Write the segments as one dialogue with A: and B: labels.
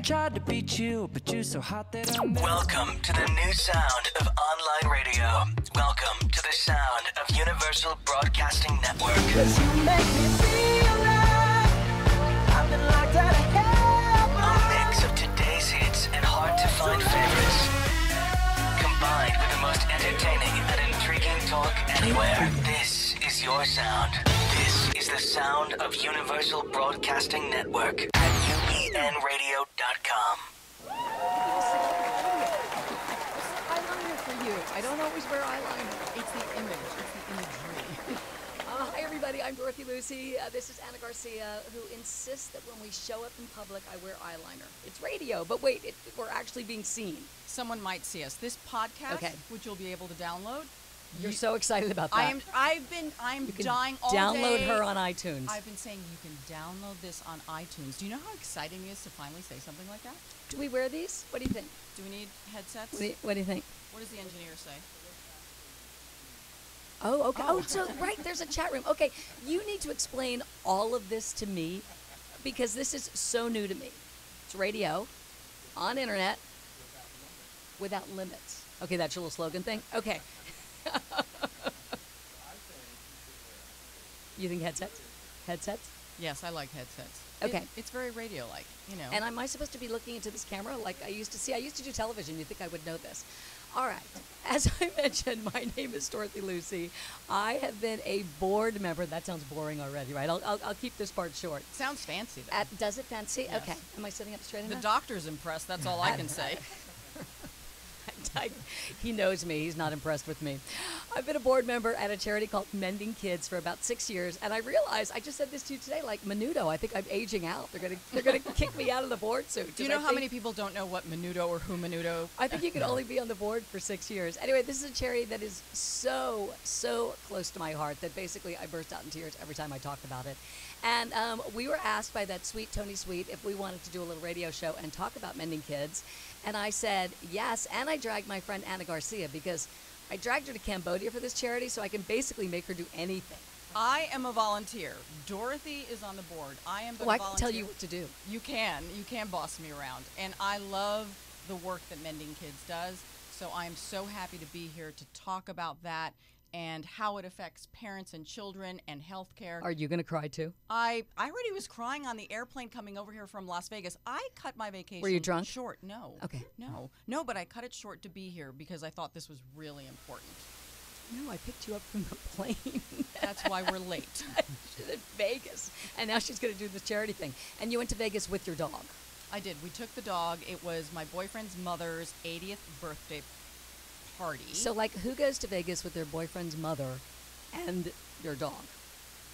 A: tried to beat you, but you're so hot that I'm...
B: Welcome to the new sound of online radio. Welcome to the sound of Universal Broadcasting Network.
A: 'Cause you make me feel like I've been locked out of heaven.
B: A mix of today's hits and hard-to-find favorites, combined with the most entertaining and intriguing talk anywhere. This is your sound. This is the sound of Universal Broadcasting Network at UBNradio.com.
C: Eyeliner for you. I don't always wear eyeliner. It's the image. It's the imagery. Hi, everybody. I'm Dorothy Lucey. This is Anna Garcia, who insists that when we show up in public, I wear eyeliner. It's radio, but wait, we're actually being seen.
D: Someone might see us. This podcast,
C: Okay.
D: which you'll be able to download.
C: You're so excited about that.
D: I'm dying all
C: download
D: day.
C: her on iTunes.
D: I've been saying you can download this on iTunes. Do you know how exciting it is to finally say something like that?
C: Do we wear these? What do you think?
D: Do we need headsets?
C: What do you think?
D: What does the engineer say?
C: Oh, okay. Oh, so, right, there's a chat room. Okay, you need to explain all of this to me because this is so new to me. It's radio, on internet, without limits. Okay, that's your little slogan thing? Okay. You think headsets? Headsets?
D: Yes, I like headsets.
C: Okay.
D: It's very radio-like, you know.
C: And am I supposed to be looking into this camera like I used to see? I used to do television. You'd think I would know this. All right. As I mentioned, my name is Dorothy Lucey. I have been a board member. That sounds boring already, right? I'll keep this part short.
D: Sounds fancy, though.
C: Does it fancy?
D: Yes.
C: Okay. Am I sitting up straight
D: The
C: enough?
D: doctor's impressed. That's all I can say.
C: He knows me. He's not impressed with me. I've been a board member at a charity called Mending Kids for about 6 years, and I realized I just said this to you today, like Menudo. I think I'm aging out. They're gonna kick me out of the board soon.
D: Do you know how many people don't know what Menudo or who Menudo?
C: I think you can only be on the board for 6 years. Anyway, this is a charity that is so close to my heart that basically I burst out in tears every time I talk about it. And we were asked by that sweet Tony Sweet if we wanted to do a little radio show and talk about Mending Kids. And I said yes, and I dragged my friend Anna Garcia because I dragged her to Cambodia for this charity so I can basically make her do anything.
D: I am a volunteer. Dorothy is on the board. I am a
C: I
D: volunteer.
C: can tell you what to do.
D: You can boss me around. And I love the work that Mending Kids does. So I'm so happy to be here to talk about that and how it affects parents and children and healthcare.
C: Are you going to cry too?
D: I already was crying on the airplane coming over here from Las Vegas. I cut my vacation
C: Were you drunk?
D: short. No.
C: Okay.
D: No, but I cut it short to be here because I thought this was really important.
C: No, I picked you up from the plane.
D: That's why we're late.
C: She's in Vegas, and now she's going to do this charity thing. And you went to Vegas with your dog.
D: I did. We took the dog. It was my boyfriend's mother's 80th birthday party.
C: So, like, who goes to Vegas with their boyfriend's mother and their dog?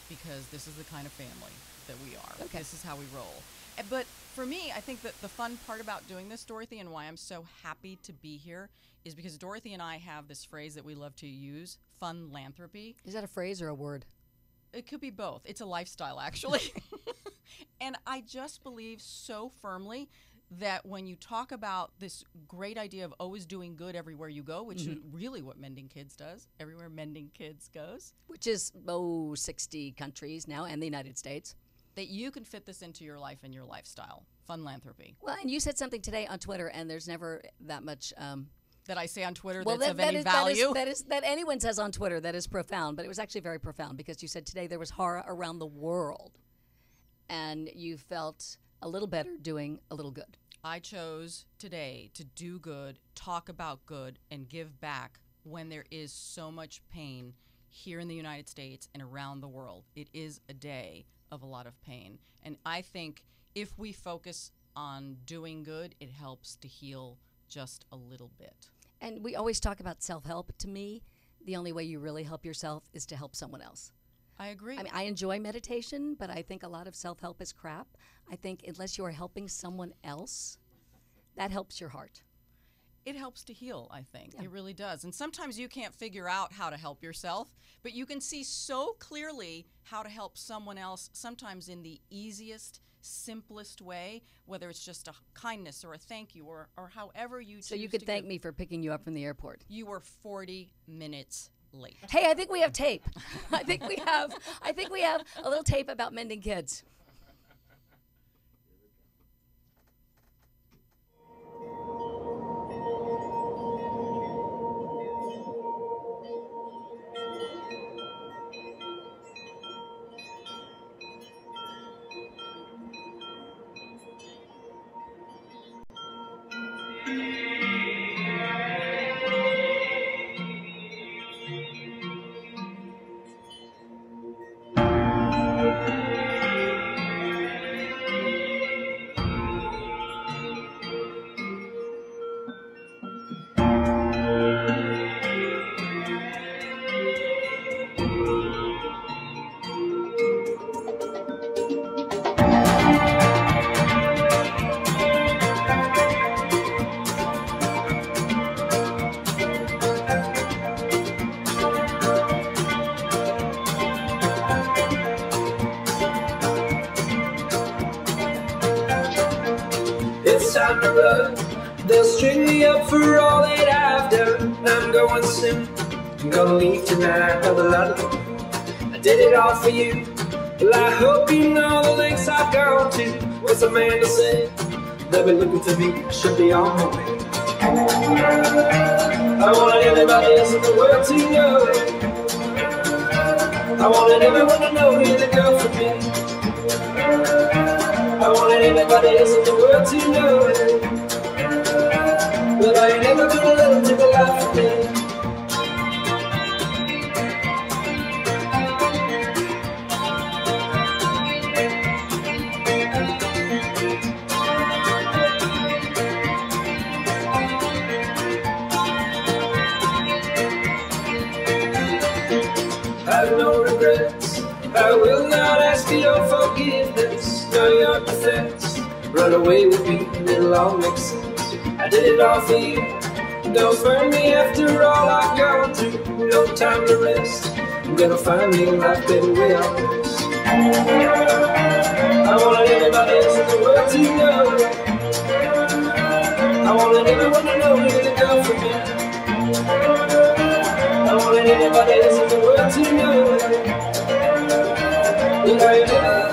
D: Because this is the kind of family that we are.
C: Okay.
D: This is how we roll. But for me, I think that the fun part about doing this, Dorothy, and why I'm so happy to be here is because Dorothy and I have this phrase that we love to use, fun-lanthropy.
C: Is that a phrase or a word?
D: It could be both. It's a lifestyle, actually. And I just believe so firmly that when you talk about this great idea of always doing good everywhere you go, which is really what Mending Kids does, everywhere Mending Kids goes.
C: Which is, 60 countries now and the United States.
D: That you can fit this into your life and your lifestyle. Funlanthropy.
C: Well, and you said something today on Twitter, and there's never that much...
D: that I say on Twitter
C: well,
D: that's of any value?
C: That anyone says on Twitter that is profound, but it was actually very profound because you said today there was horror around the world, and you felt a little better doing a little good.
D: I chose today to do good, talk about good, and give back when there is so much pain here in the United States and around the world. It is a day of a lot of pain. And I think if we focus on doing good, it helps to heal just a little bit.
C: And we always talk about self-help. To me, the only way you really help yourself is to help someone else.
D: I agree.
C: I mean, I enjoy meditation, but I think a lot of self-help is crap. I think unless you are helping someone else, that helps your heart.
D: It helps to heal, I think.
C: Yeah.
D: It really does. And sometimes you can't figure out how to help yourself, but you can see so clearly how to help someone else, sometimes in the easiest, simplest way, whether it's just a kindness or a thank you or however you choose to
C: So you could thank me for picking you up from the airport.
D: You were 40 minutes late.
C: Hey, I think we have tape. I think we have a little tape about Mending Kids.
A: time to run. They'll string me up for all that I've done. I'm going soon, I'm gonna leave tonight of London. I did it all for you. Well, I hope you know the lengths I've gone to. What's Amanda said? They'll be looking for me, should be on my way. I wanted everybody else in the world to know it. I wanted everyone to know you're the girl for me. I wanted everybody else in the world to know it. But I ain't never gonna let them take a life from me. I have no regrets. I will not ask for your forgiveness, nor your defense. Run away with me, it'll all make sense. I did it all for you. Don't burn me after all I've gone through. No time to rest. I'm gonna find me a life better way out west. I wanted everybody else in the world to know it. I wanted everyone to know you're the girl for me. I wanted everybody else in the world to know it. But I ain't never.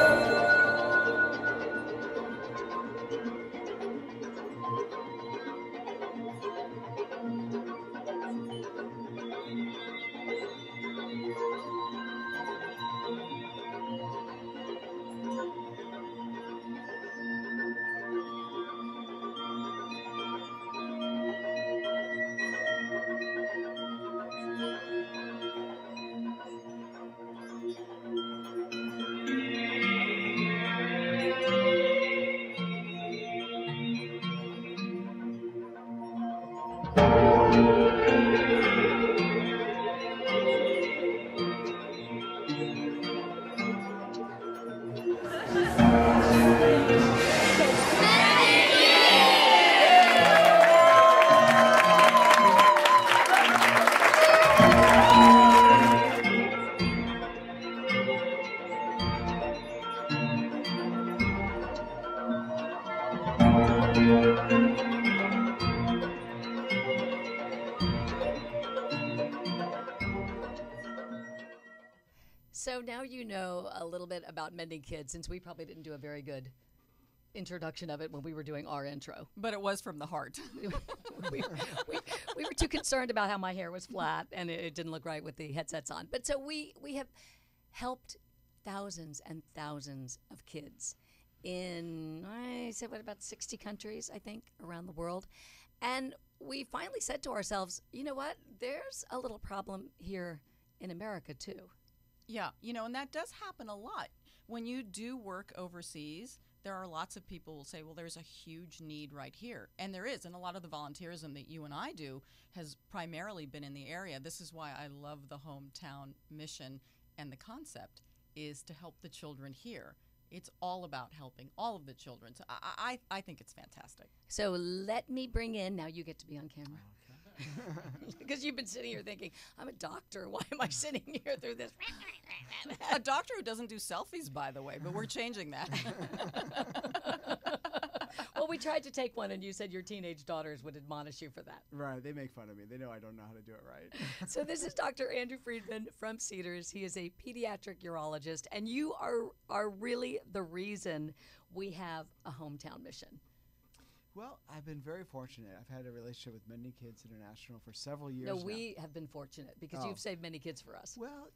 C: So now you know a little bit about Mending Kids, since we probably didn't do a very good introduction of it when we were doing our intro.
D: But it was from the heart.
C: we were too concerned about how my hair was flat and it didn't look right with the headsets on. But so we have helped thousands and thousands of kids in, I said, what, about 60 countries, I think, around the world. And we finally said to ourselves, you know what? There's a little problem here in America, too.
D: Yeah, and that does happen a lot. When you do work overseas, there are lots of people who say, well, there's a huge need right here. And there is. And a lot of the volunteerism that you and I do has primarily been in the area. This is why I love the hometown mission, and the concept is to help the children here. It's all about helping all of the children. So I think it's fantastic.
C: So let me bring in, now you get to be on camera. Because you've been sitting here thinking, I'm a doctor. Why am I sitting here through this?
D: A doctor who doesn't do selfies, by the way, but we're changing that.
C: Well, we tried to take one, and you said your teenage daughters would admonish you for that.
E: Right, they make fun of me. They know I don't know how to do it right.
C: So this is Dr. Andrew Freedman from Cedars. He is a pediatric urologist, and you are really the reason we have a hometown mission.
E: Well, I've been very fortunate. I've had a relationship with Mending Kids International for several years
C: No,
E: now.
C: we have been fortunate because
E: Oh.
C: you've saved many kids for us.
E: Well,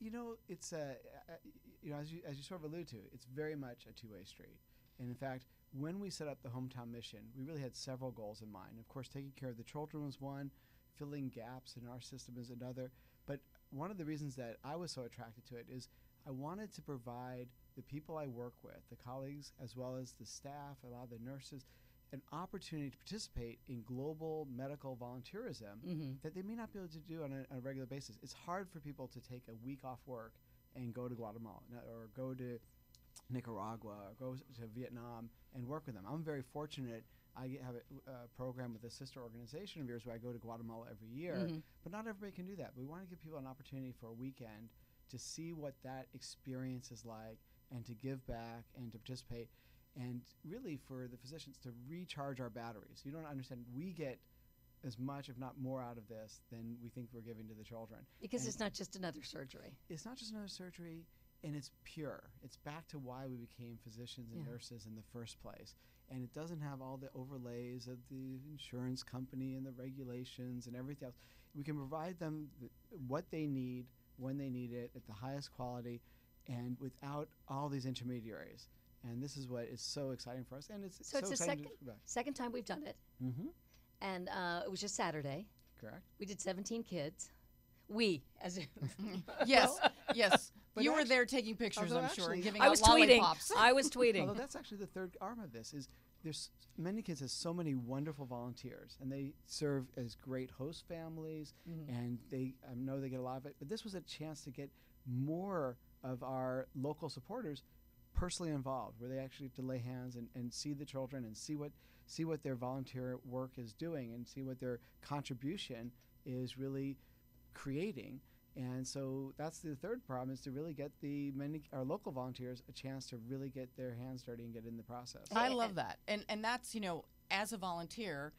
E: it's as you sort of allude to, it's very much a two-way street. And in fact, when we set up the hometown mission, we really had several goals in mind. Of course, taking care of the children was one, filling gaps in our system is another. But one of the reasons that I was so attracted to it is I wanted to provide the people I work with, the colleagues, as well as the staff, a lot of the nurses, an opportunity to participate in global medical volunteerism that they may not be able to do on a regular basis. It's hard for people to take a week off work and go to Guatemala or go to Nicaragua or go to Vietnam and work with them. I'm very fortunate. I have a program with a sister organization of yours where I go to Guatemala every year, but not everybody can do that. We want to give people an opportunity for a weekend to see what that experience is like and to give back and to participate. and really for the physicians to recharge our batteries. You don't understand. We get as much, if not more, out of this than we think we're giving to the children.
C: Because
E: and
C: it's not just another surgery.
E: it's not just another surgery, and it's pure. It's back to why we became physicians and nurses in the first place. And it doesn't have all the overlays of the insurance company and the regulations and everything else. We can provide them what they need when they need it at the highest quality and without all these intermediaries. And this is what is so exciting for us. And it's
C: So it's the
E: exciting
C: second time we've done it.
E: Mm-hmm.
C: And it was just Saturday.
E: Correct.
C: We did 17 kids. We, as in
D: Yes, yes.
E: But
D: You were
E: actu-
D: there taking pictures,
E: although
D: I'm sure, and
E: actually-
D: giving
C: I
D: out
C: was tweeting.
D: lollipops.
C: I was tweeting.
E: Although that's actually the third arm of this is there's Mending Kids has so many wonderful volunteers, and they serve as great host families, and they I know they get a lot of it. But this was a chance to get more of our local supporters personally involved, where they actually have to lay hands and see the children and see what their volunteer work is doing and see what their contribution is really creating. And so that's the third problem, is to really get our local volunteers a chance to really get their hands dirty and get in the process.
D: I love that. And that's, as a volunteer,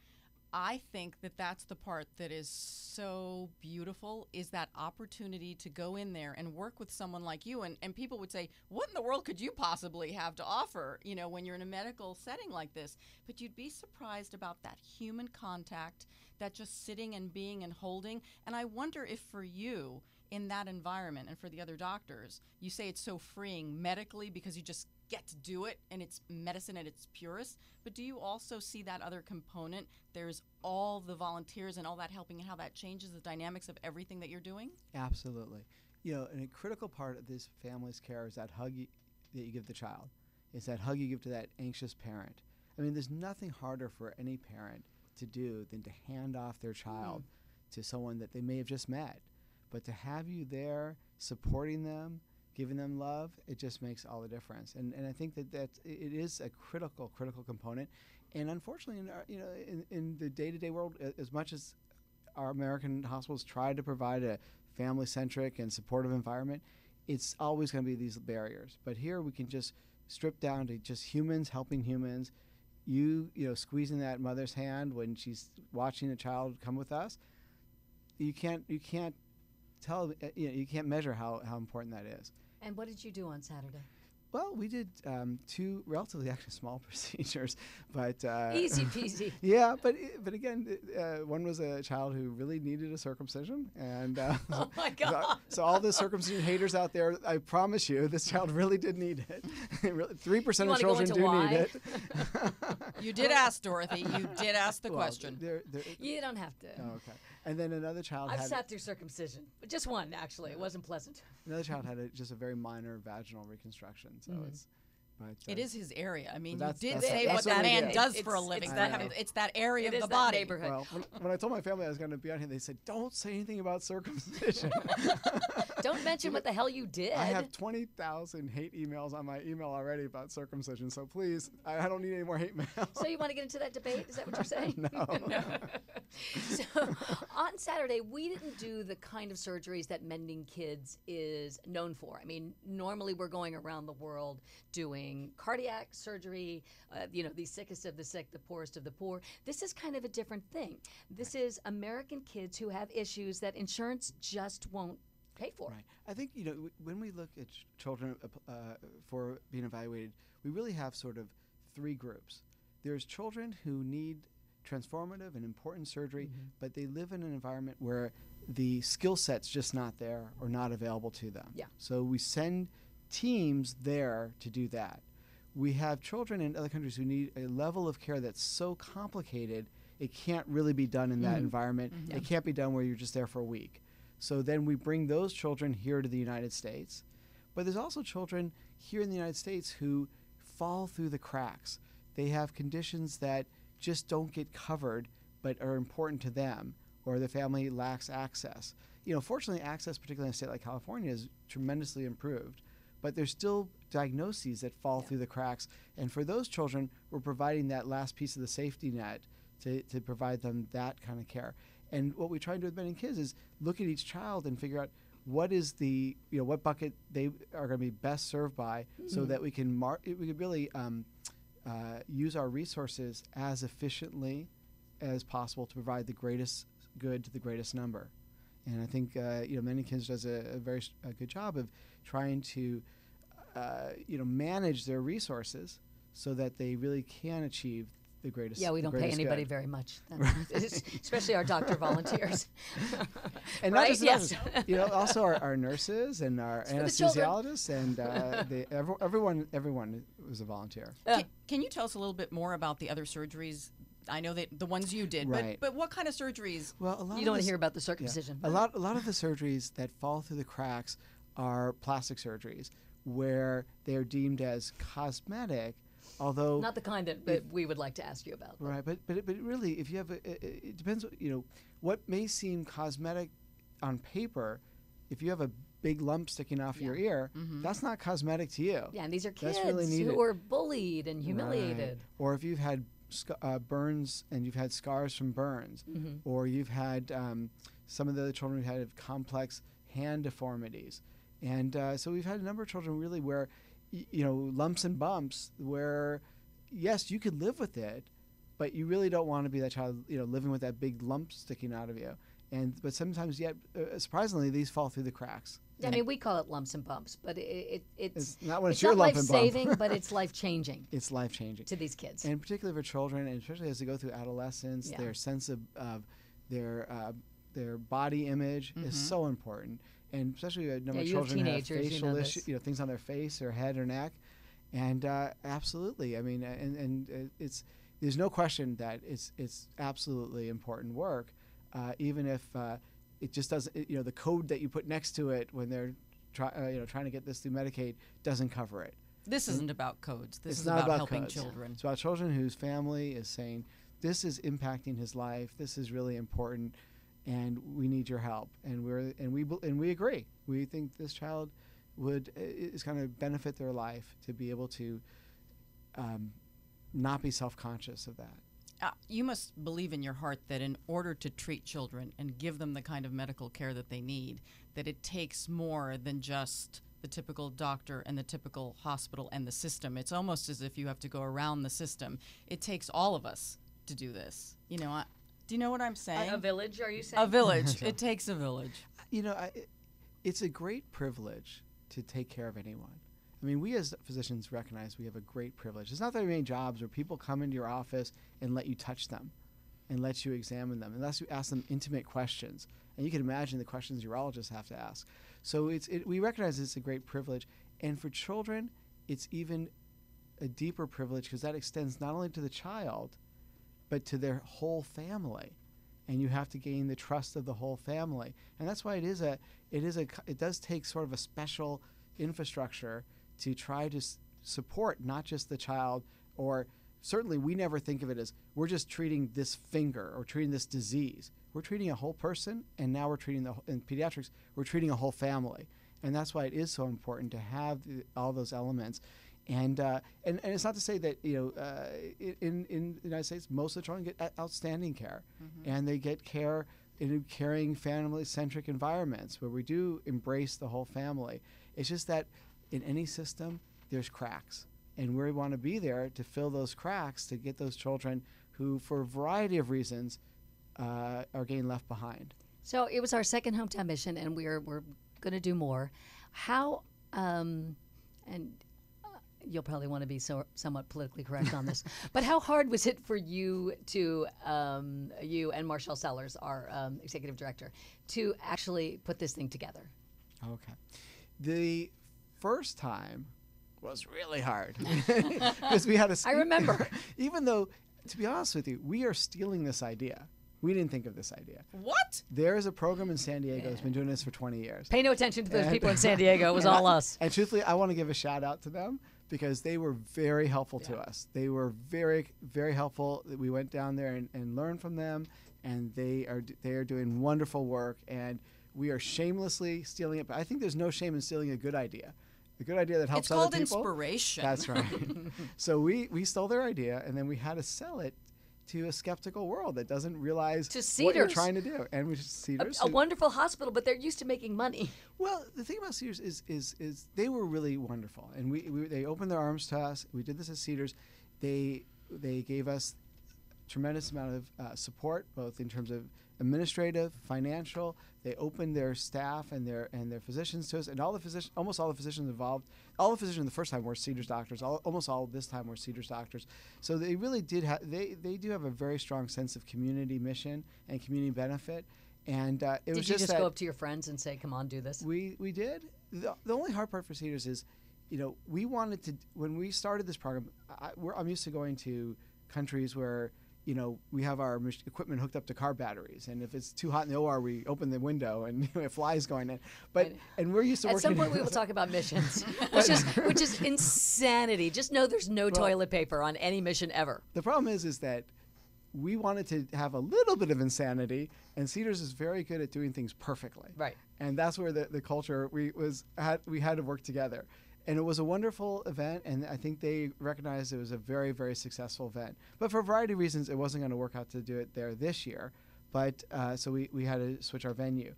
D: I think that that's the part that is so beautiful, is that opportunity to go in there and work with someone like you. And people would say, what in the world could you possibly have to offer, when you're in a medical setting like this? But you'd be surprised about that human contact, that just sitting and being and holding. And I wonder if for you in that environment and for the other doctors, you say it's so freeing medically because you just get to do it and it's medicine at its purest. But do you also see that other component? There's all the volunteers and all that helping, and how that changes the dynamics of everything that you're doing?
E: Absolutely. And a critical part of this family's care is that hug that you give the child. It's that hug you give to that anxious parent. I mean, there's nothing harder for any parent to do than to hand off their child to someone that they may have just met. But to have you there supporting them, giving them love, it just makes all the difference. And I think that it is a critical component. And unfortunately, in the day-to-day world, as much as our American hospitals try to provide a family-centric and supportive environment, it's always going to be these barriers. But here we can just strip down to just humans helping humans. Squeezing that mother's hand when she's watching a child come with us. You can't tell. You can't measure how important that is.
C: And what did you do on Saturday?
E: Well, we did two relatively actually small procedures, but
C: Easy peasy.
E: Yeah, but again, one was a child who really needed a circumcision, and
C: Oh my God!
E: So all the circumcision haters out there, I promise you, this child really did need it. 3% of children do need it.
D: You did ask, Dorothy. You did ask the question.
C: You don't have to.
E: Oh, okay. And then another child
C: I've sat through circumcision, but just one actually. It wasn't pleasant.
E: Another child had just a very minor vaginal reconstruction. So
D: it is his area. I mean,
E: Well,
D: you did
E: that's-
D: say
E: that's
D: what
E: what
D: the
E: we
D: man
E: did.
D: does for a living. It's that area of the body.
C: Neighborhood.
E: Well, when I told my family I was going to be on here, they said, "Don't say anything about circumcision."
C: Don't mention what the hell you did.
E: I have 20,000 hate emails on my email already about circumcision, so please, I don't need any more hate mail.
C: So you want to get into that debate? Is that what you're saying?
E: No.
C: So on Saturday, we didn't do the kind of surgeries that Mending Kids is known for. I mean, normally we're going around the world doing cardiac surgery, the sickest of the sick, the poorest of the poor. This is kind of a different thing. This is American kids who have issues that insurance just won't pay for.
E: Right. I think, when we look at children for being evaluated, we really have sort of three groups. There's children who need transformative and important surgery, but they live in an environment where the skill set's just not there or not available to them.
C: Yeah.
E: So we send teams there to do that. We have children in other countries who need a level of care that's so complicated, it can't really be done in that environment. It can't be done where you're just there for a week. So then we bring those children here to the United States. But there's also children here in the United States who fall through the cracks. They have conditions that just don't get covered but are important to them, or the family lacks access. Fortunately, access, particularly in a state like California, is tremendously improved. But there's still diagnoses that fall through the cracks. And for those children, we're providing that last piece of the safety net to provide them that kind of care. And what we try to do with Mending Kids is look at each child and figure out what is the, what bucket they are going to be best served by, so that we can really use our resources as efficiently as possible to provide the greatest good to the greatest number. And I think Mending does a very good job of trying to manage their resources so that they really can achieve the greatest.
C: Yeah, we don't pay anybody very much, especially our doctor volunteers.
E: And
C: right?
E: not just
C: yes.
E: nurses, also our nurses and our anesthesiologists and everyone was a volunteer.
D: Can you tell us a little bit more about the other surgeries? I know that the ones you did,
E: right.
D: but what kind of surgeries?
E: Well,
C: you don't want to hear about the circumcision.
E: Yeah. A lot of the surgeries that fall through the cracks are plastic surgeries, where they are deemed as cosmetic. Although
C: not the kind that we would like to ask you about.
E: Right, but really, if you have it depends. What may seem cosmetic on paper, if you have a big lump sticking off your ear, that's not cosmetic to you.
C: Yeah, and these are kids
E: really
C: who are bullied and humiliated.
E: Right. Or if you've had burns and you've had scars from burns, or you've had some of the other children who had complex hand deformities, and so we've had a number of children really where. Lumps and bumps where, yes, you could live with it, but you really don't want to be that child, living with that big lump sticking out of you. But sometimes, yet, surprisingly, these fall through the cracks.
C: Yeah, I mean, we call it lumps and bumps, but it's
E: not when it's your lump and bump.
C: life-saving, but it's life-changing.
E: It's life-changing
C: to these kids,
E: and particularly for children, and especially as they go through adolescence, their sense of their body image is so important. And especially a number of children have facial issues, things on their face or head or neck, and absolutely, I mean, and there's no question that it's absolutely important work, even if it just doesn't, the code that you put next to it when they're trying to get this through Medicaid doesn't cover it.
D: This isn't about codes. This is
E: not about
D: helping
E: codes.
D: Children.
E: It's about children whose family is saying, this is impacting his life. This is really important. And we need your help, and we agree. We think this child is going to benefit their life to be able to not be self-conscious of that.
D: You must believe in your heart that in order to treat children and give them the kind of medical care that they need, that it takes more than just the typical doctor and the typical hospital and the system. It's almost as if you have to go around the system. It takes all of us to do this. Do you know what I'm saying?
C: A village, are you saying?
D: A village. It takes a village.
E: It's a great privilege to take care of anyone. I mean, we as physicians recognize we have a great privilege. It's not that many jobs where people come into your office and let you touch them and let you examine them, unless you ask them intimate questions. And you can imagine the questions urologists have to ask. So we recognize it's a great privilege. And for children, it's even a deeper privilege because that extends not only to the child, but to their whole family, and you have to gain the trust of the whole family, and that's why it does take sort of a special infrastructure to try to support not just the child, or certainly we never think of it as we're just treating this finger or treating this disease. We're treating a whole person, and now we're treating in pediatrics we're treating a whole family, and that's why it is so important to have all those elements. And it's not to say that in the United States most of the children get outstanding care, and they get care in caring family-centric environments where we do embrace the whole family. It's just that in any system there's cracks, and we want to be there to fill those cracks to get those children who, for a variety of reasons, are getting left behind.
C: So it was our second hometown mission, and we're going to do more. How you'll probably want to be somewhat politically correct on this, but how hard was it for you you and Marshall Sellers, our executive director, to actually put this thing together?
E: Okay. The first time was really hard because we had
C: I remember.
E: Even though, to be honest with you, we are stealing this idea. We didn't think of this idea.
D: What?
E: There is a program in San Diego that's been doing this for 20 years.
C: Pay no attention to those people in San Diego. It was all us.
E: And truthfully, I want to give a shout out to them because they were very helpful to us. They were very, very helpful. We went down there and learned from them, and they are doing wonderful work, and we are shamelessly stealing it. But I think there's no shame in stealing a good idea. A good idea that helps other people.
D: It's called inspiration.
E: That's right. So we stole their idea, and then we had to sell it to a skeptical world that doesn't realize what you're trying to do. And we Cedars,
C: a wonderful hospital, but they're used to making money.
E: Well, the thing about Cedars is they were really wonderful, and they opened their arms to us. We did this at Cedars, they gave us tremendous amount of support, both in terms of administrative, financial. They opened their staff and their physicians to us, and almost all the physicians involved. All the physicians the first time were Cedars doctors. Almost all this time were Cedars doctors. So they really did have. They do have a very strong sense of community mission and community benefit. And it was
C: Did you just go up to your friends and say, "Come on, do this"?
E: We did. The only hard part for Cedars is, we wanted to, when we started this program. I'm used to going to countries where we have our equipment hooked up to car batteries, and if it's too hot in the OR, we open the window and it flies going in. But and we're used to
C: At
E: working.
C: some point, we will talk about missions, which is insanity. Just know there's no toilet paper on any mission ever.
E: The problem is that we wanted to have a little bit of insanity, and Cedars is very good at doing things perfectly.
C: Right.
E: And that's where the culture we had to work together. And it was a wonderful event, and I think they recognized it was a very, very successful event. But for a variety of reasons, it wasn't going to work out to do it there this year. But so we had to switch our venue.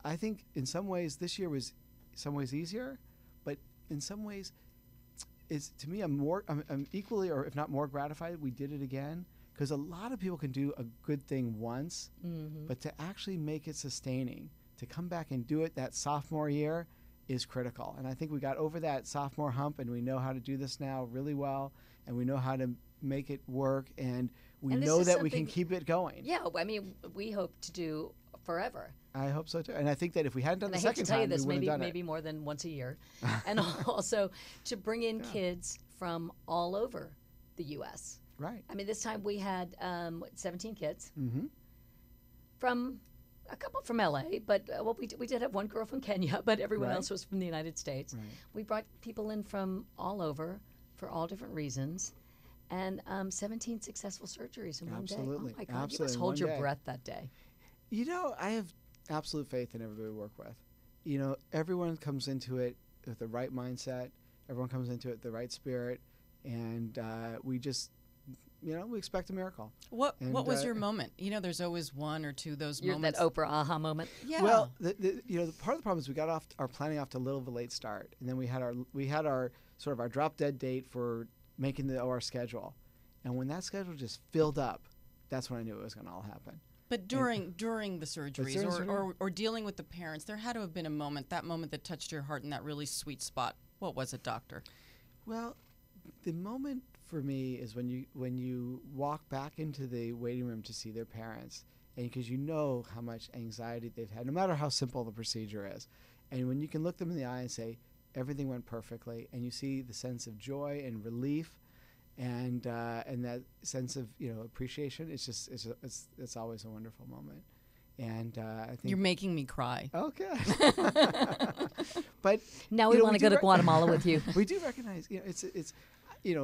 E: I think in some ways this year was some ways easier, but in some ways, to me, I'm equally, or if not more, gratified we did it again, because a lot of people can do a good thing once, but to actually make it sustaining, to come back and do it that sophomore year, is critical. And I think we got over that sophomore hump, and we know how to do this now really well, and we know how to make it work, and we know that we can keep it going.
C: Yeah, I mean, we hope to do forever.
E: I hope so too. And I think that if we hadn't done the
C: I hate
E: second
C: to tell
E: time,
C: you this,
E: we wouldn't have done
C: maybe more than once a year. And also to bring in kids from all over the U.S.
E: Right.
C: I mean, this time we had 17 kids
E: Mm-hmm.
C: from a couple from L.A., but we did have one girl from Kenya, but everyone
E: Right.
C: else was from the United States.
E: Right.
C: We brought people in from all over for all different reasons, and 17 successful surgeries in one day.
E: Absolutely.
C: Oh my God,
E: Absolutely,
C: you must
E: in
C: hold
E: one
C: your
E: day.
C: breath that day.
E: I have absolute faith in everybody we work with. Everyone comes into it with the right mindset. Everyone comes into it with the right spirit, and we just, we expect a miracle.
D: What was your moment? There's always one or two those moments.
C: That Oprah aha moment.
D: Yeah.
E: Well, the part of the problem is we got our planning off to a little of a late start, and then we had our sort of our drop dead date for making the OR schedule, and when that schedule just filled up, that's when I knew it was going to all happen.
D: But during the surgeries or dealing with the parents, there had to have been a moment, that moment that touched your heart in that really sweet spot. What was it, doctor?
E: Well, the moment for me is when you walk back into the waiting room to see their parents, and because you know how much anxiety they've had, no matter how simple the procedure is, and when you can look them in the eye and say everything went perfectly, and you see the sense of joy and relief, and that sense of appreciation, it's always a wonderful moment. And I think
D: You're making me cry.
E: Okay. But
C: Now we want to go to Guatemala with you.
E: We do recognize,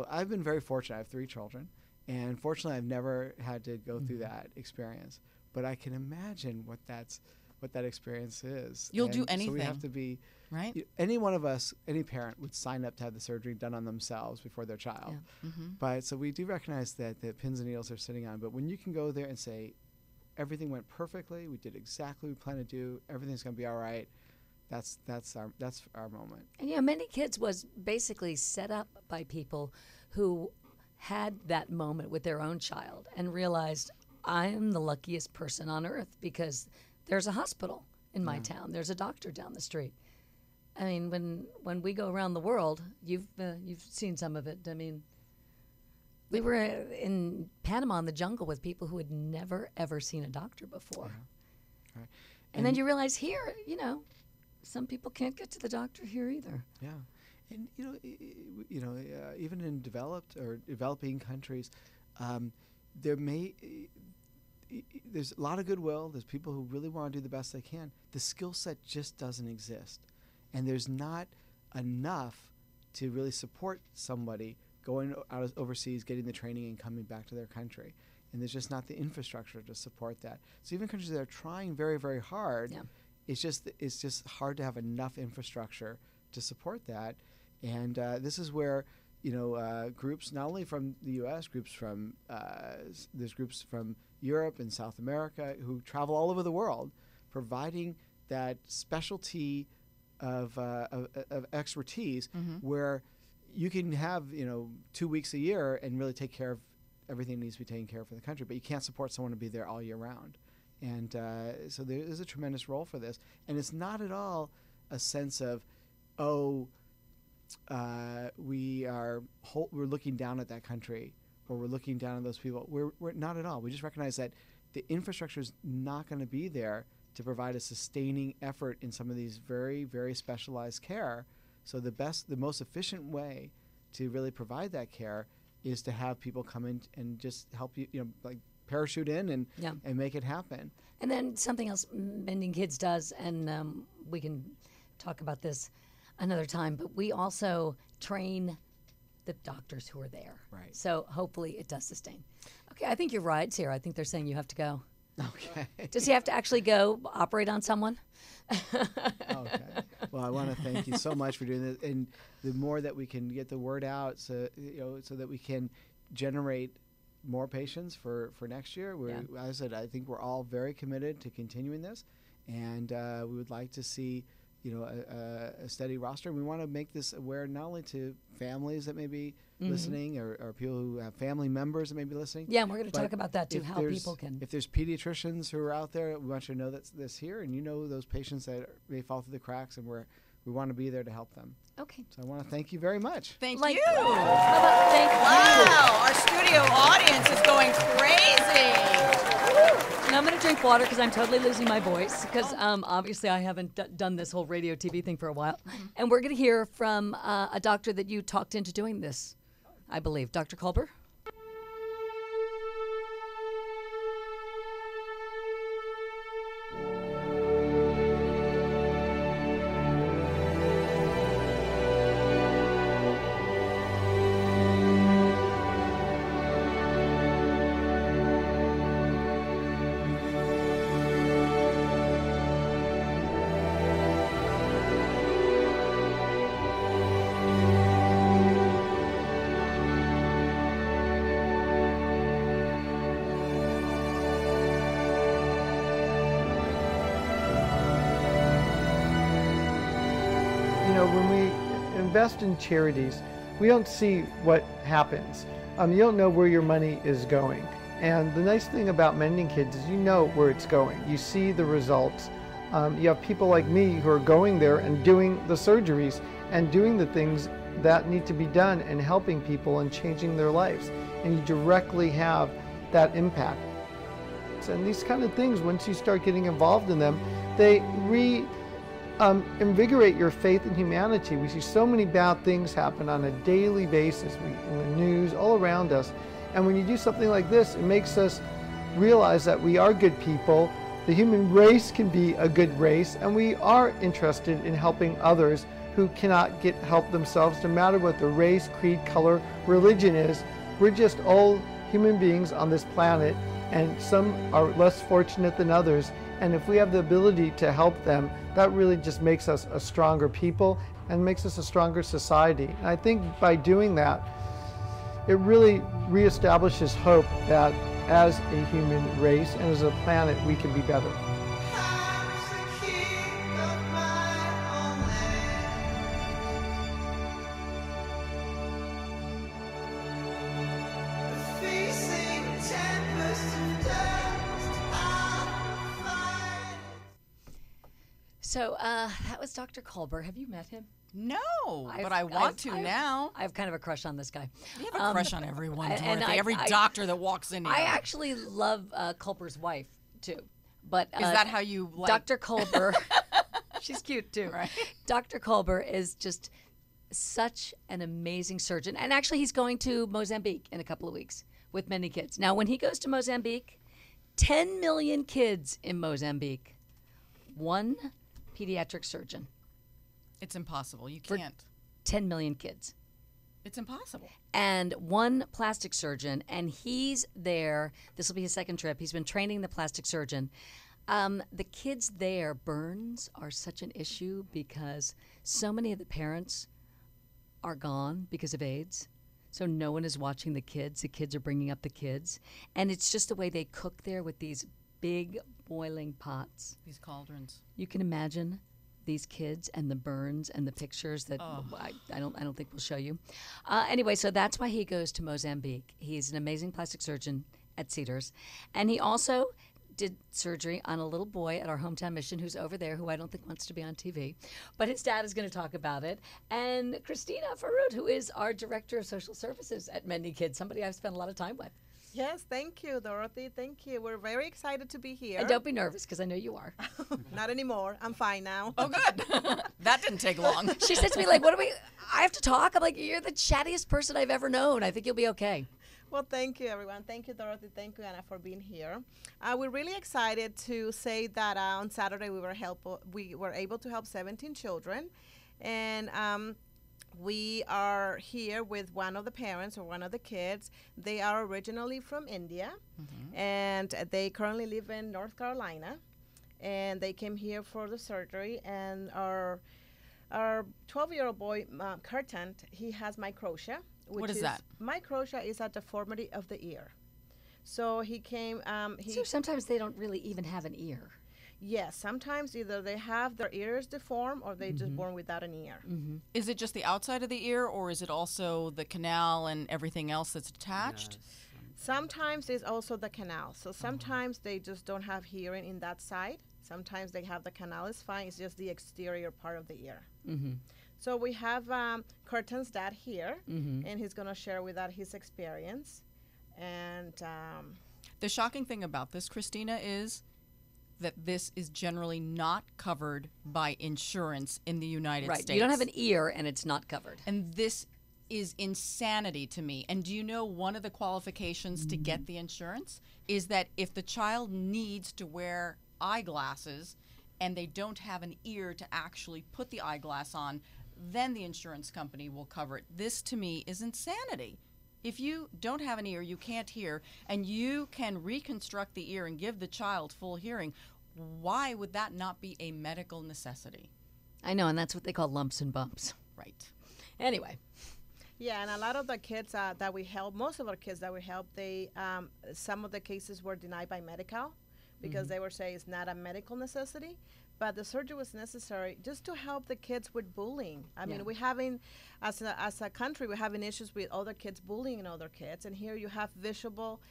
E: I've been very fortunate. I have 3 children, and fortunately, I've never had to go through that experience. But I can imagine what that experience is.
D: You'll do anything.
E: So we have to be
D: Right.
E: Any one of us, any parent would sign up to have the surgery done on themselves before their child.
C: Yeah.
D: Mm-hmm.
E: But so we do recognize that the pins and needles are sitting on. But when you can go there and say, everything went perfectly, we did exactly what we planned to do, everything's going to be all right. That's our moment.
C: And Mending Kids was basically set up by people who had that moment with their own child and realized, I am the luckiest person on earth because there's a hospital in my town. There's a doctor down the street. I mean, when we go around the world, you've seen some of it. I mean, we were in Panama in the jungle with people who had never ever seen a doctor before,
E: Right.
C: and then you realize here, some people can't get to the doctor here either.
E: Yeah, and even in developed or developing countries, there's a lot of goodwill. There's people who really want to do the best they can. The skill set just doesn't exist, and there's not enough to really support somebody going out overseas, getting the training, and coming back to their country. And there's just not the infrastructure to support that. So even countries that are trying very, very hard, it's just hard to have enough infrastructure to support that. And this is where groups not only from the U.S., there's groups from Europe and South America who travel all over the world, providing that specialty of expertise where you can have 2 weeks a year and really take care of everything that needs to be taken care of for the country, but you can't support someone to be there all year round. And so there is a tremendous role for this, and it's not at all a sense of, we're looking down at that country, or we're looking down at those people. We're not at all. We just recognize that the infrastructure is not going to be there to provide a sustaining effort in some of these very, very specialized care. So the most efficient way to really provide that care is to have people come in and just help you, like parachute in and make it happen.
C: And then something else Mending Kids does, and we can talk about this another time, but we also train the doctors who are there.
E: Right.
C: So hopefully it does sustain. Okay, I think your ride's here. I think they're saying you have to go.
E: Okay.
C: Does he have to actually go operate on someone?
E: Okay. Well, I want to thank you so much for doing this, and the more that we can get the word out, so that we can generate more patients for next year. As I said, I think we're all very committed to continuing this, and we would like to see a steady roster. We want to make this aware not only to families that may be listening, or people who have family members that may be listening.
C: Yeah, and we're going to talk about that too, how people can.
E: If there's pediatricians who are out there, we want you to know that's this here, and those patients that may fall through the cracks, and we want to be there to help them.
C: Okay.
E: So I want to thank you very much.
D: Thank
C: Like-
D: you.
C: Thank you.
D: Wow, our studio audience is going crazy.
C: And I'm going to drink water because I'm totally losing my voice because obviously I haven't done this whole radio TV thing for a while. And we're going to hear from a doctor that you talked into doing this, I believe. Dr. Kolber?
F: When we invest in charities, we don't see what happens. You don't know where your money is going. And the nice thing about Mending Kids is you know where it's going. You see the results. You have people like me who are going there and doing the surgeries and doing the things that need to be done and helping people and changing their lives. And you directly have that impact. And these kind of things, once you start getting involved in them, they invigorate your faith in humanity. We see so many bad things happen on a daily basis in the news, all around us. And when you do something like this, it makes us realize that we are good people. The human race can be a good race, and we are interested in helping others who cannot get help themselves, no matter what their race, creed, color, religion is. We're just all human beings on this planet, and some are less fortunate than others. And if we have the ability to help them, that really just makes us a stronger people and makes us a stronger society. And I think by doing that, it really reestablishes hope that as a human race and as a planet, we can be better.
C: So that was Dr. Kolber. Have you met him?
D: No, but I want to now.
C: I have kind of a crush on this guy.
D: You have a crush on everyone, Dorothy.
C: and
D: Every doctor that walks in here.
C: I actually love Kolber's wife, too. But
D: is that how you like?
C: Dr. Kolber, she's cute, too.
D: Right.
C: Dr. Kolber is just such an amazing surgeon. And actually, he's going to Mozambique in a couple of weeks with many kids. Now, when he goes to Mozambique, 10 million kids in Mozambique, one pediatric surgeon.
D: It's impossible. You can't.
C: 10 million kids.
D: It's impossible.
C: And one plastic surgeon, and he's there. This will be his second trip. He's been training the plastic surgeon. The kids there, burns are such an issue because so many of the parents are gone because of AIDS. So no one is watching the kids. The kids are bringing up the kids. And it's just the way they cook there with these big boiling pots.
D: These cauldrons.
C: You can imagine these kids and the burns and the pictures that I don't think we'll show you. Anyway, so that's why he goes to Mozambique. He's an amazing plastic surgeon at Cedars, and he also did surgery on a little boy at our hometown mission who's over there, who I don't think wants to be on TV, but his dad is going to talk about it. And Christina Farud, who is our director of social services at Mending Kids, somebody I've spent a lot of time with.
G: Yes, thank you, Dorothy. Thank you. We're very excited to be here.
C: And don't be nervous, because I know you are.
G: Not anymore. I'm fine now.
D: Oh, good. That didn't take long.
C: She says to me, like, I have to talk? I'm like, you're the chattiest person I've ever known. I think you'll be okay.
G: Well, thank you, everyone. Thank you, Dorothy. Thank you, Anna, for being here. We're really excited to say that on Saturday we were able to help 17 children. And we are here with one of the parents or one of the kids. They are originally from India, and they currently live in North Carolina. And they came here for the surgery. And our 12-year-old boy, Curtin, he has microtia.
D: What is that?
G: Microtia is a deformity of the ear. So he came.
C: So sometimes they don't really even have an ear.
G: Yes, sometimes either they have their ears deformed or they just born without an ear.
D: Is it just the outside of the ear, or is it also the canal and everything else that's attached?
G: Sometimes it's also the canal. So sometimes they just don't have hearing in that side. Sometimes they have the canal is fine. It's just the exterior part of the ear. So we have Curtin's dad here, and he's going to share with us his experience. And
D: the shocking thing about this, Christina, is that this is generally not covered by insurance in the United States.
C: Right. You don't have an ear, and it's not covered.
D: And this is insanity to me. And do you know one of the qualifications to get the insurance is that if the child needs to wear eyeglasses and they don't have an ear to actually put the eyeglass on, then the insurance company will cover it. This, to me, is insanity. If you don't have an ear, you can't hear, and you can reconstruct the ear and give the child full hearing, why would that not be a medical necessity?
C: I know, and that's what they call lumps and bumps.
D: Right.
C: Anyway.
G: Yeah, and a lot of the kids that we help, most of our kids that we help, they some of the cases were denied by medical because they were saying it's not a medical necessity. But the surgery was necessary just to help the kids with bullying. I mean, we're having, as a country, we're having issues with other kids bullying other kids. And here you have visible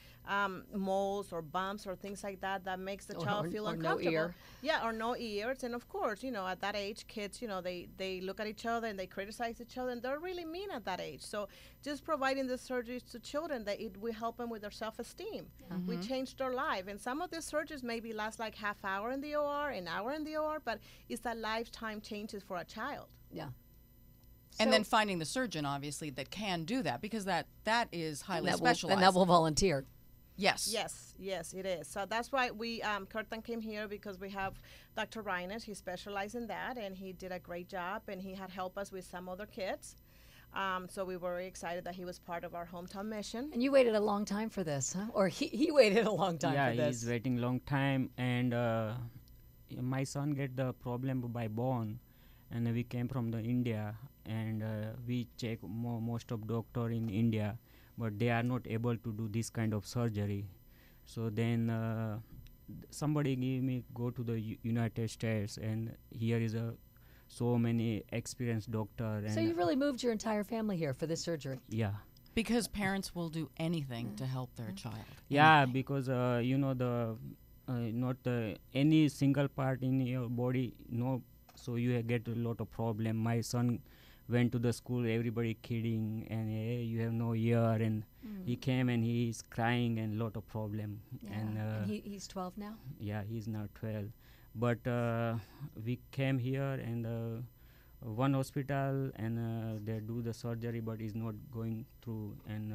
G: moles or bumps or things like that that makes the child feel uncomfortable.
C: No ear.
G: Yeah, or no ears. And of course, you know, at that age, kids, you know, they look at each other and they criticize each other, and they're really mean at that age. So just providing the surgeries to children, that it will help them with their self-esteem. We changed their life. And some of these surgeries maybe last like half hour in the OR, an hour in the OR, but it's a lifetime changes for a child.
C: Yeah.
D: And then finding the surgeon, obviously, that can do that, because that is highly specialized.
C: And that will volunteer.
D: Yes.
G: Yes, it is. So that's why we, Curtin came here, because we have Dr. Reines. He specialized in that, and he did a great job, and he had helped us with some other kids. So we were very excited that he was part of our hometown mission.
C: And you waited a long time for this, huh? Or he waited a long time for this.
H: Yeah, he's waiting long time, and my son get the problem by born, and we came from the India, and we check most of doctor in India, but they are not able to do this kind of surgery. So then somebody gave me go to the United States, and here is so many experienced doctor. And
C: so you really moved your entire family here for this surgery?
H: Yeah.
D: Because parents will do anything to help their child.
H: Yeah, because you know not any single part in your body, no, so you get a lot of problem. My son went to the school, everybody kidding, and hey, you have no ear, and he came and he's crying and lot of problem.
C: Yeah.
H: And
C: he's 12 now?
H: Yeah, he's now 12. But we came here, and one hospital, and they do the surgery, but it's not going through, and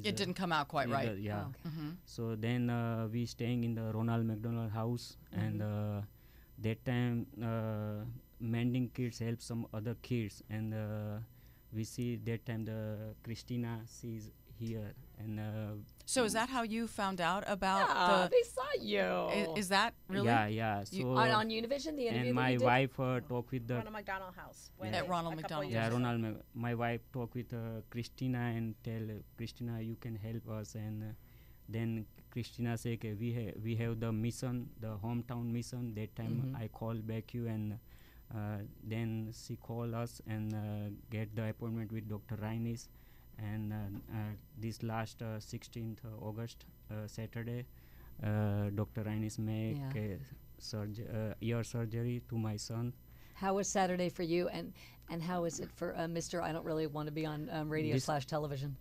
D: it didn't come out quite right.
H: Yeah.
C: Oh, okay.
H: So then we staying in the Ronald McDonald house, and that time Mending Kids help some other kids, and we see that time the Christina sees here, and
D: so is that how you found out about
C: they saw you.
D: Is that really?
H: Yeah. So
C: on Univision, the interview
H: and
C: that
H: my
C: you did?
H: wife talked with the
G: Ronald McDonald House.
D: At Ronald McDonald.
H: Yeah, Ronald. My wife talked with Christina and tell Christina, you can help us, and then Christina say, okay, we have the mission, the hometown mission. That time I call back you, and Then she called us and get the appointment with Dr. Rainis. And this last 16th August, Saturday, Dr. Rainis make ear surgery to my son.
C: How was Saturday for you, and how is it for Mr. I don't really want to be on radio/television?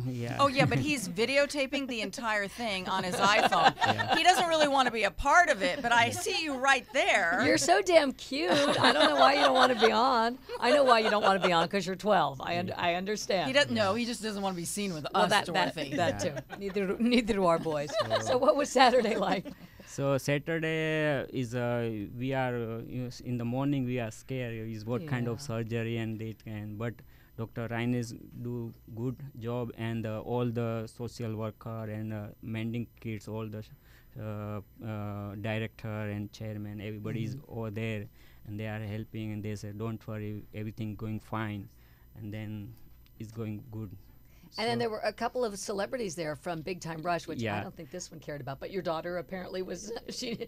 H: Yeah.
D: Oh, yeah, but he's videotaping the entire thing on his iPhone. He doesn't really want to be a part of it, but I see you right there.
C: You're so damn cute. I don't know why you don't want to be on. I know why you don't want to be on, because you're 12. I understand.
D: He doesn't. No, he just doesn't want to be seen with us, Dorothy.
C: That too. Neither do our boys. So what was Saturday like?
H: So Saturday is we are in the morning we are scared is what kind of surgery and it can, but Dr. Rainis do good job, and all the social worker and Mending kids, all the director and chairman, everybody is over there, and they are helping, and they say, don't worry, everything going fine, and then it's going good.
C: And then there were a couple of celebrities there from Big Time Rush, which I don't think this one cared about. But your daughter apparently was, she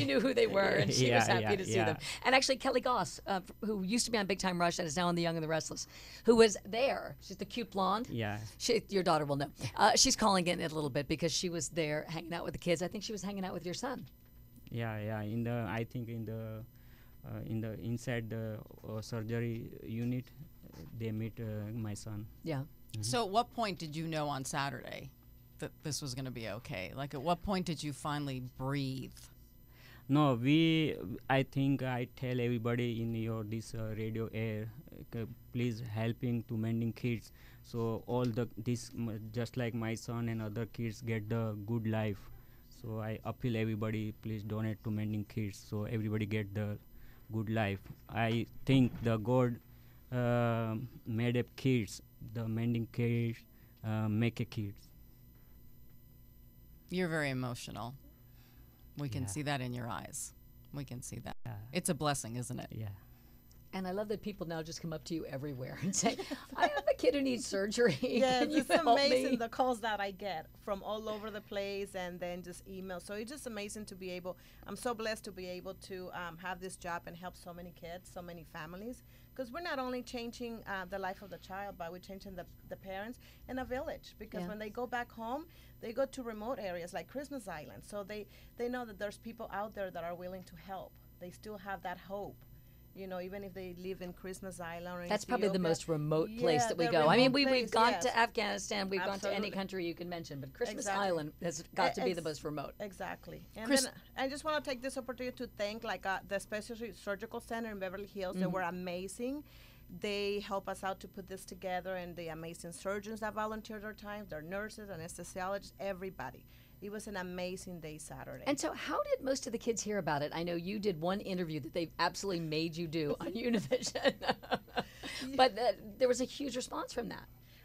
C: knew who they were, and she was happy to see them. And actually, Kelli Goss, who used to be on Big Time Rush and is now on The Young and the Restless, who was there. She's the cute blonde.
H: Yeah.
C: Your daughter will know. She's calling in a little bit because she was there hanging out with the kids. I think she was hanging out with your son.
H: Yeah. I think in the inside the surgery unit, they meet my son.
C: Yeah.
D: So at what point did you know on Saturday that this was going to be okay? Like, at what point did you finally breathe?
H: No, I think I tell everybody in your this radio air, please helping to Mending kids. So all just like my son and other kids get the good life. So I appeal everybody, please donate to Mending kids, so everybody get the good life. I think the God made up kids. The Mending kids make a kids.
D: You're very emotional. We can see that in your eyes. We can see that.
H: Yeah.
D: It's a blessing, isn't it?
H: Yeah.
C: And I love that people now just come up to you everywhere and say, I have a kid who needs surgery.
G: Yes,
C: Can you
G: it's
C: help
G: amazing
C: me?
G: the calls that I get from all over the place, and then just emails. So it's just amazing to be able, I'm so blessed to be able to have this job and help so many kids, so many families. Because we're not only changing the life of the child, but we're changing the parents and a village. Because when they go back home, they go to remote areas like Christmas Island. So they know that there's people out there that are willing to help. They still have that hope. You know, even if they live in Christmas Island or
C: That's
G: Ethiopia.
C: probably the most remote place that we
G: the
C: go. I mean,
G: remote
C: we've
G: place,
C: gone
G: yes.
C: to Afghanistan, we've gone to any
G: Absolutely.
C: country you can mention, but Christmas
G: Exactly.
C: Island has got to be the most remote.
G: Exactly. And
D: Chris-
G: then I just want to take this opportunity to thank the Specialty Surgical Center in Beverly Hills. They were amazing. They help us out to put this together, and the amazing surgeons that volunteered their time, their nurses, anesthesiologists, everybody. It was an amazing day Saturday.
C: And so how did most of the kids hear about it? I know you did one interview that they absolutely made you do on Univision. But there was a huge response from that.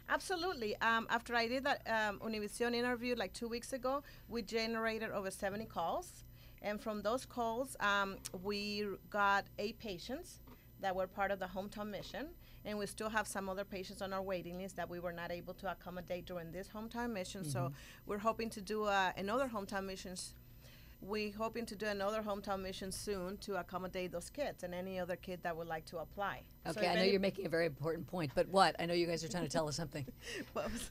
G: Absolutely. After I did that Univision interview like 2 weeks ago, we generated over 70 calls. And from those calls, we got 8 patients that were part of the hometown mission. And we still have some other patients on our waiting list that we were not able to accommodate during this hometown mission. So we're hoping to do another hometown mission. We're hoping to do another hometown mission soon to accommodate those kids and any other kid that would like to apply. So
C: Okay,
G: if
C: I know
G: any-
C: you're making a very important point, but what? I know you guys are trying to tell us something.
G: What was-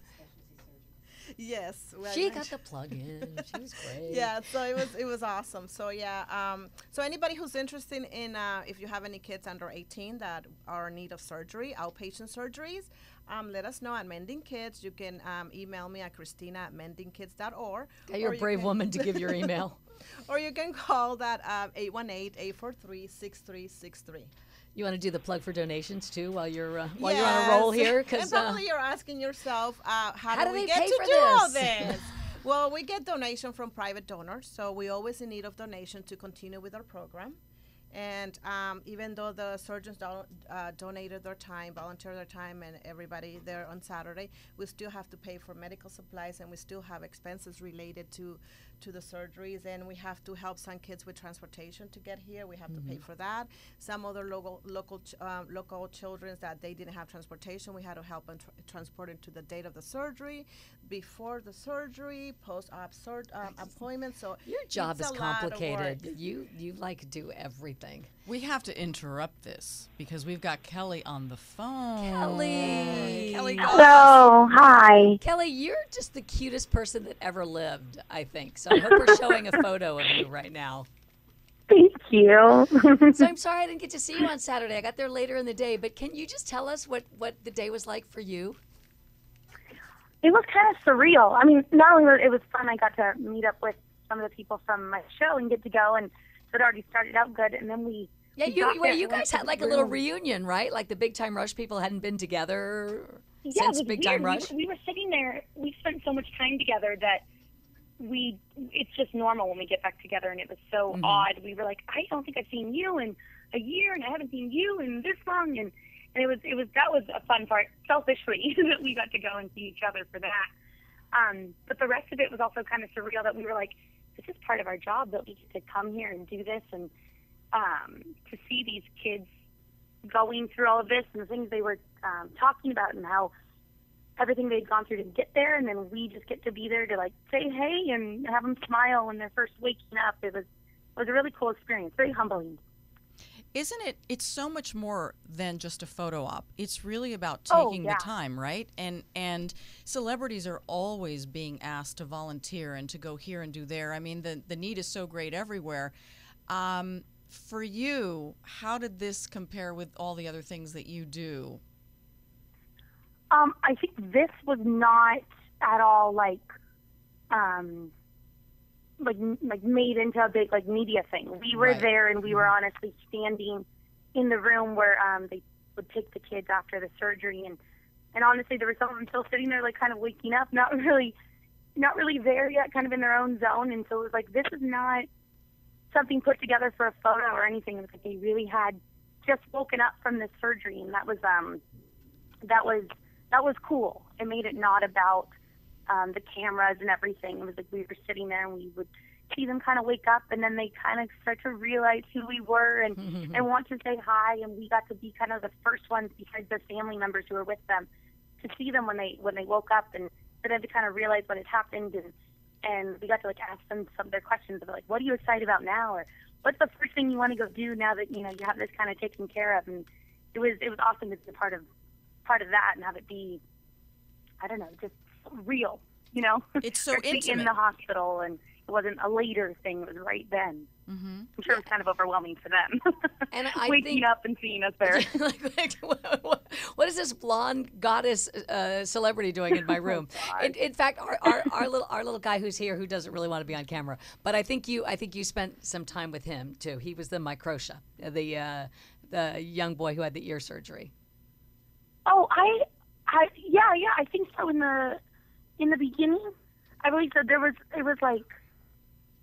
G: Yes. well,
C: She
G: I-
C: got the plug in. She was great.
G: Yeah, so it was awesome. So yeah, so anybody who's interested in if you have any kids under 18 that are in need of surgery, outpatient surgeries, let us know at Mending Kids. You can email me at Christina@mendingkids.org.
C: Okay, you're a brave woman to give your email.
G: Or you can call that 818-843-6363.
C: You want to do the plug for donations too while you're on a roll here?
G: And
C: Because
G: probably you're asking yourself, how do we
C: they
G: get
C: pay
G: to
C: for
G: do all
C: this?
G: this? Well, we get donation from private donors, so we're always in need of donation to continue with our program. And even though the surgeons donated their time, volunteered their time, and everybody there on Saturday, we still have to pay for medical supplies, and we still have expenses related to the surgeries, and we have to help some kids with transportation to get here. We have to pay for that. Some other local children that they didn't have transportation, we had to help them transport them to the date of the surgery, before the surgery, post-op appointment. So
C: your job
G: it's
C: is
G: a lot of
C: complicated.
G: work.
C: You like do everything. something.
D: We have to interrupt this because we've got Kelli on the phone.
C: Kelli Goss.
I: Hello, hi.
C: Kelli, you're just the cutest person that ever lived, I think. So I hope we're showing a photo of you right now.
I: Thank you.
C: So I'm sorry I didn't get to see you on Saturday. I got there later in the day, but can you just tell us what the day was like for you?
I: It was kind of surreal. I mean, not only was it was fun, I got to meet up with some of the people from my show and get to go, and so it already started out good. And then you
C: guys had like a little reunion, right? Like the Big Time Rush people hadn't been together since
I: it was
C: Big Time
I: weird.
C: Rush.
I: We were sitting there. We spent so much time together that it's just normal when we get back together, and it was so odd. We were like, I don't think I've seen you in a year, and I haven't seen you in this long, and it was that was a fun part, selfishly, that we got to go and see each other for that. But the rest of it was also kind of surreal that we were like, this is part of our job that we get to come here and do this, and to see these kids going through all of this and the things they were talking about and how everything they'd gone through to get there, and then we just get to be there to like say hey and have them smile when they're first waking up. It was a really cool experience, very humbling.
D: Isn't it? It's so much more than just a photo op. It's really about taking the time, right? And celebrities are always being asked to volunteer and to go here and do there. I mean, the need is so great everywhere. For you, how did this compare with all the other things that you do?
I: I think this was not at all like made into a big like media thing. We were there, and we were honestly standing in the room where they would take the kids after the surgery, and honestly there were some of them still sitting there like kind of waking up, not really there yet, kind of in their own zone. And so it was like, this is not something put together for a photo or anything. It was like they really had just woken up from this surgery, and that was cool. It made it not about the cameras and everything. It was like we were sitting there and we would see them kind of wake up, and then they kind of start to realize who we were and want to say hi, and we got to be kind of the first ones besides their family members who were with them to see them when they woke up, and for them to kind of realize what had happened, and we got to like ask them some of their questions about like, what are you excited about now, or what's the first thing you want to go do now that you have this kind of taken care of. And it was awesome to be a part of that and have it be, I don't know, just real,
D: It's so intimate.
I: In the hospital, and it wasn't a later thing, it was right then. I'm sure it was kind of overwhelming for them.
C: And I
I: waking up and seeing us there.
C: What is this blonde goddess celebrity doing in my room? In fact, our little guy who's here, who doesn't really want to be on camera, but I think you spent some time with him too. He was the Microtia, the young boy who had the ear surgery.
I: Oh, yeah, I think so. In the beginning, I believe so.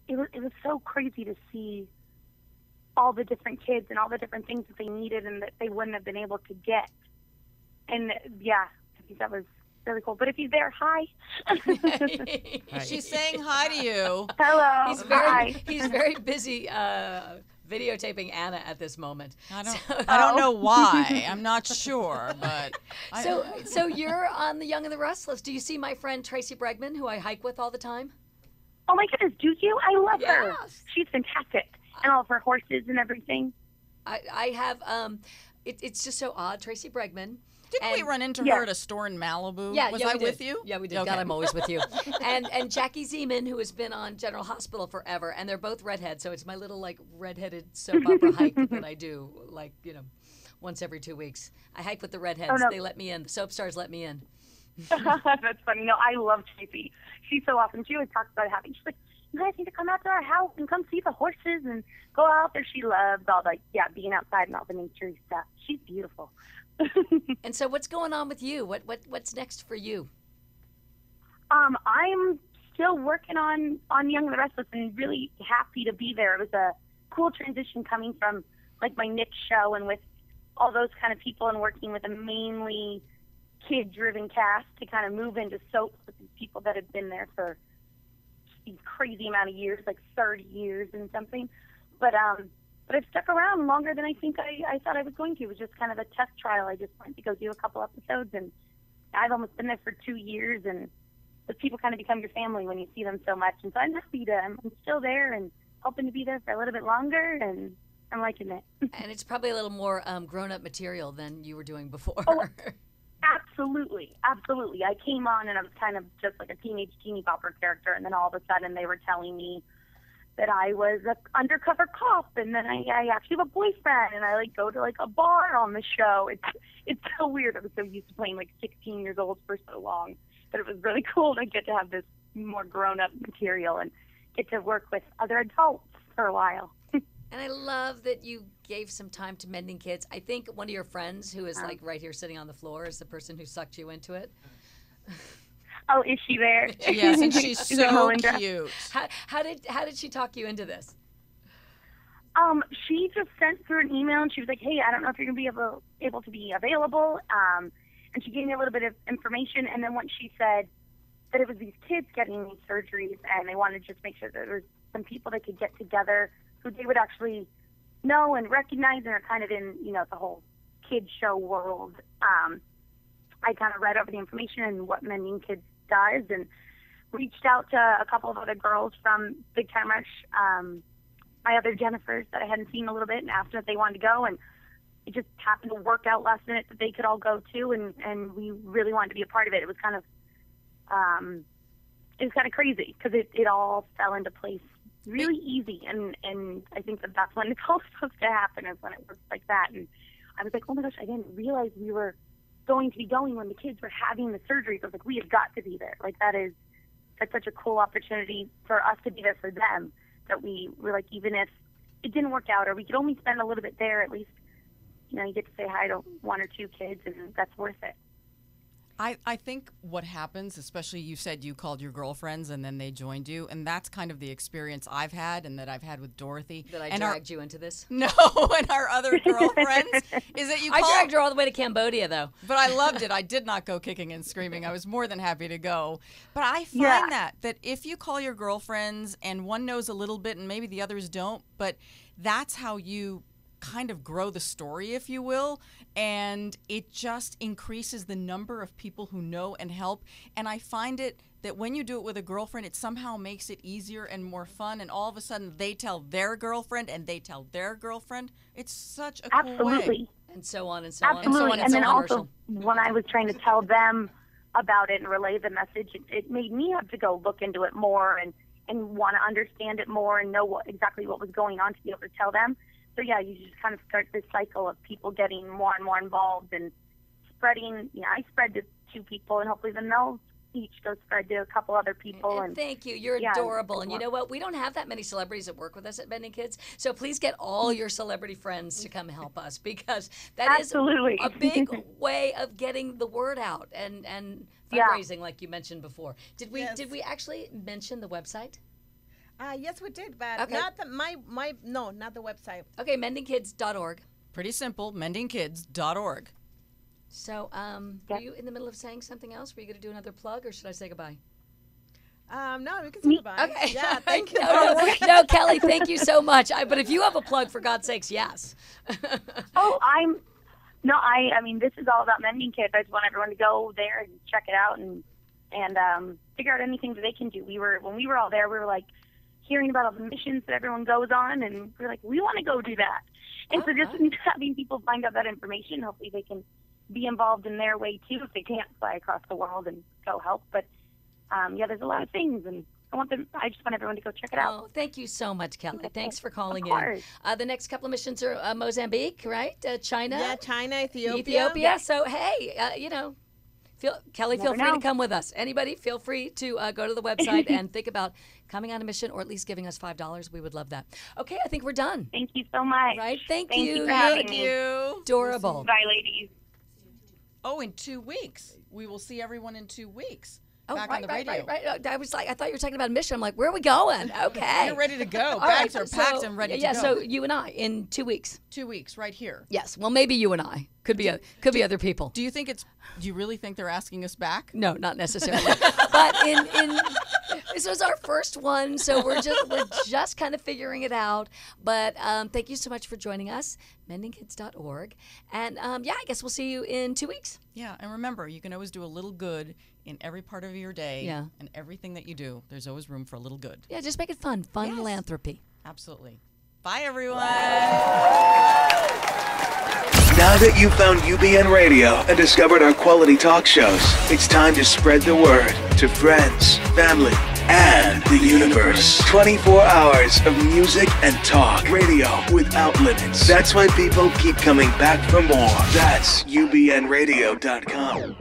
I: It was so crazy to see all the different kids and all the different things that they needed and that they wouldn't have been able to get. And yeah, I think that was really cool. But if he's there, hi.
D: She's saying hi to you.
I: Hello.
C: He's very busy videotaping Anna at this moment.
D: I don't know why. I'm not sure, but
C: so you're on The Young and the Restless. Do you see my friend Tracy Bregman, who I hike with all the time?
I: Oh my goodness, do you? I love her. She's fantastic, and all of her horses and everything.
C: I have. It's just so odd, Tracy Bregman.
D: Didn't we run into her at a store in Malibu? Was I with you?
C: Yeah, we did.
D: Okay.
C: God, I'm always with you. And Jackie Zeman, who has been on General Hospital forever, and they're both redheads, so it's my little like redheaded soap opera hike that I do, like once every 2 weeks. I hike with the redheads. Oh, no. They let me in. The soap stars let me in.
I: That's funny. No, I love Tracy. She's so awesome. She always talks about having. She's like, you guys need to come out to our house and come see the horses and go out there. She loves all being outside and all the nature stuff. She's beautiful.
C: And so, what's going on with you? What's next for you?
I: I'm still working on Young and the Restless, and really happy to be there. It was a cool transition coming from like my Nick show and with all those kind of people and working with a mainly kid-driven cast to kind of move into soaps with these people that had been there for a crazy amount of years, like 30 years and something. But I've stuck around longer than I think I thought I was going to. It was just kind of a test trial. I just went to go do a couple episodes, and I've almost been there for 2 years, and the people kind of become your family when you see them so much. And so I'm happy I'm still there and hoping to be there for a little bit longer. And I'm liking it.
C: And it's probably a little more grown-up material than you were doing before.
I: Oh, absolutely. Absolutely. I came on and I was kind of just like a teeny bopper character, and then all of a sudden they were telling me that I was an undercover cop, and then I actually have a boyfriend, and I like go to like a bar on the show. It's so weird. I was so used to playing like 16 years old for so long, but it was really cool to get to have this more grown-up material and get to work with other adults for a while.
C: And I love that you gave some time to Mending Kids. I think one of your friends, who is like right here sitting on the floor, is the person who sucked you into it.
I: Oh, is she there?
D: Yes, and she's so cute.
C: How did she talk you into this?
I: She just sent through an email, and she was like, "Hey, I don't know if you're gonna be able to be available." And she gave me a little bit of information, and then once she said that it was these kids getting these surgeries, and they wanted to just make sure that there was some people that could get together who they would actually know and recognize and are kind of in, the whole kid show world. I kind of read over the information and what Mending Kids does, and reached out to a couple of other girls from Big Time Rush, my other Jennifers that I hadn't seen a little bit, and asked them if they wanted to go, and it just happened to work out last minute that they could all go too, and we really wanted to be a part of it. It was kind of crazy because it all fell into place really easy, and I think that's when it's all supposed to happen, is when it works like that. And I was like, oh my gosh, I didn't realize we were going to be going when the kids were having the surgeries. I was like, we have got to be there. Like, that's such a cool opportunity for us to be there for them, that we were like, even if it didn't work out or we could only spend a little bit there, at least, you get to say hi to one or two kids, and that's worth it.
D: I think what happens, especially you said you called your girlfriends and then they joined you, and that's kind of the experience I've had and that I've had with Dorothy.
C: That I dragged you into this?
D: No, and our other girlfriends, is that you
C: I dragged her all the way to Cambodia, though.
D: But I loved it. I did not go kicking and screaming. I was more than happy to go. But I find that if you call your girlfriends and one knows a little bit and maybe the others don't, but that's how you kind of grow the story, if you will, and it just increases the number of people who know and help. And I find it that when you do it with a girlfriend, it somehow makes it easier and more fun, and all of a sudden they tell their girlfriend and they tell their girlfriend. It's such a cool way.
C: And so on and so on.
I: Absolutely. And then also, when I was trying to tell them about it and relay the message, it made me have to go look into it more and want to understand it more and know exactly what was going on to be able to tell them. So yeah, you just kind of start this cycle of people getting more and more involved and spreading. I spread to 2 people, and hopefully then they'll each go spread to a couple other people. And
C: thank you. You're adorable. And you know what? We don't have that many celebrities that work with us at Mending Kids. So please get all your celebrity friends to come help us, because that is a big way of getting the word out and fundraising, like you mentioned before. Did we actually mention the website?
G: Yes, we did, but not the website.
C: Okay, mendingkids.org.
D: Pretty simple, mendingkids.org.
C: So, were you in the middle of saying something else? Were you going to do another plug, or should I say goodbye?
G: No, we can say goodbye.
C: Okay.
G: Yeah, thank you.
C: No, Kelli, thank you so much. But if you have a plug, for God's sakes, yes.
I: I mean, this is all about Mending Kids. I just want everyone to go there and check it out and figure out anything that they can do. When we were all there, we were like, hearing about all the missions that everyone goes on, and we're like, we want to go do that. And so just having people find out that information, hopefully they can be involved in their way too, if they can't fly across the world and go help. But there's a lot of things, and I just want everyone to go check it out.
C: Oh, thank you so much, Kelli. Thanks for calling in. The next couple of missions are Mozambique, right? China.
G: Yeah, China, Ethiopia.
C: Yeah. So hey, Kelli, feel free to come with us. Anybody, feel free to go to the website and think about coming on a mission, or at least giving us $5. We would love that. Okay, I think we're done.
I: Thank you so much.
C: Right? Thank
I: you.
C: you
I: For having me.
C: Adorable.
I: Bye, ladies.
D: Oh, in 2 weeks. We will see everyone in 2 weeks.
C: Oh,
D: back on the radio.
C: Right. I thought you were talking about a mission. I'm like, where are we going? Okay.
D: You're ready to go. Bags are packed and ready to go.
C: Yeah, so you and I in 2 weeks.
D: 2 weeks, right here.
C: Yes. Well, maybe you and I. Could be other people.
D: Do you really think they're asking us back?
C: No, not necessarily. But this was our first one, so we're just kind of figuring it out. But thank you so much for joining us, mendingkids.org. And I guess we'll see you in 2 weeks.
D: Yeah, and remember, you can always do a little good in every part of your day.
C: Yeah.
D: And everything that you do, there's always room for a little good.
C: Yeah, just make it fun. Fun philanthropy.
D: Absolutely. Bye, everyone.
B: Now that you've found UBN Radio and discovered our quality talk shows, it's time to spread the word to friends, family, and the universe. 24 hours of music and talk. Radio without limits. That's why people keep coming back for more. That's UBNradio.com.